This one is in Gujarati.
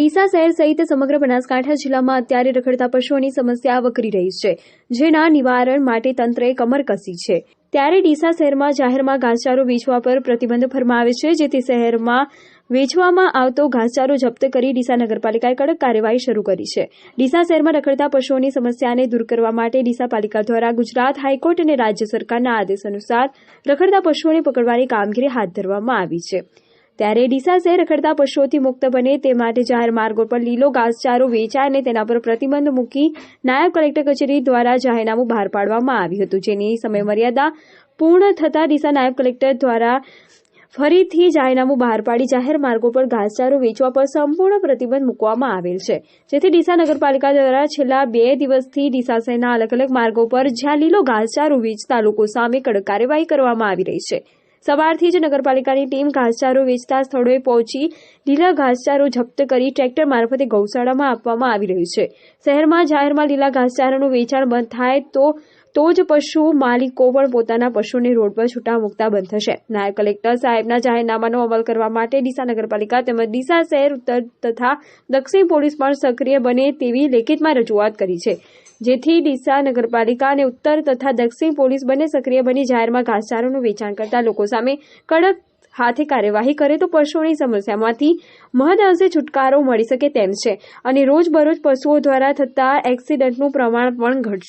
ડીસા શહેર સહિત સમગ્ર બનાસકાંઠા જિલ્લામાં અત્યારે રખડતા પશુઓની સમસ્યા વકરી રહી છે, જેના નિવારણ માટે તંત્રએ કમર કસી છે। ત્યારે ડીસા શહેરમાં જાહેરમાં ઘાસચારો વેચવા પર પ્રતિબંધ ફરમાવે છે, જેથી શહેરમાં વેચવામાં આવતો ઘાસચારો જપ્ત કરી ડીસા નગરપાલિકાએ કડક કાર્યવાહી શરૂ કરી છે। ડીસા શહેરમાં રખડતા પશુઓની સમસ્યાને દૂર કરવા માટે ડીસા પાલિકા દ્વારા ગુજરાત હાઈકોર્ટ અને રાજ્ય સરકારના આદેશ અનુસાર રખડતા પશુઓને પકડવાની કામગીરી હાથ ધરવામાં આવી છે। ત્યારે ડીસા શહેર રખડતા પશુઓથી મુક્ત બને તે માટે જાહેર માર્ગો પર લીલો ઘાસચારો વેચાય અને તેના પર પ્રતિબંધ મૂકી નાયબ કલેક્ટર કચેરી દ્વારા જાહેરનામું બહાર પાડવામાં આવ્યું હતું, જેની સમયમર્યાદા પૂર્ણ થતાં ડીસા નાયબ કલેક્ટર દ્વારા ફરીથી જાહેરનામું બહાર પાડી જાહેર માર્ગો પર ઘાસચારો વેચવા પર સંપૂર્ણ પ્રતિબંધ મૂકવામાં આવેલ છે, જેથી ડીસા નગરપાલિકા દ્વારા છેલ્લા 2 દિવસથી ડીસા શહેરના અલગ અલગ માર્ગો પર જ્યાં લીલો ઘાસચારો વેચતા લોકો સામે કડક કાર્યવાહી કરવામાં આવી રહી છે। સવારથી જ નગરપાલિકાની ટીમ ઘાસચારો વેચતા સ્થળોએ પહોંચી લીલા ઘાસચારો જપ્ત કરી ટ્રેક્ટર મારફતે ગૌશાળામાં આપવામાં આવી રહ્યું છે। શહેરમાં જાહેરમાં લીલા ઘાસચારાનું વેચાણ બંધ થાય તો જ પશુ માલિકો પણ પોતાના પશુને રોડ પર છૂટા મૂકતા બંધ થશે। નાયબ કલેક્ટર સાહેબના જાહેરનામાનો અમલ કરવા માટે ડીસા નગરપાલિકા તેમજ ડીસા શહેર ઉત્તર તથા દક્ષિણ પોલીસ પણ સક્રિય બને તેવી લેખિતમાં રજૂઆત કરી છે, જેથી ડીસા નગરપાલિકા અને ઉત્તર તથા દક્ષિણ પોલીસ બંને સક્રિય બની જાહેરમાં ઘાસચારાનું વેચાણ કરતા લોકો સામે કડક હાથે કાર્યવાહી કરે તો પશુઓની સમસ્યામાંથી મહદઅંશે છુટકારો મળી શકે તેમ છે અને રોજબરોજ પશુઓ દ્વારા થતા એક્સિડન્ટનું પ્રમાણ પણ ઘટશે।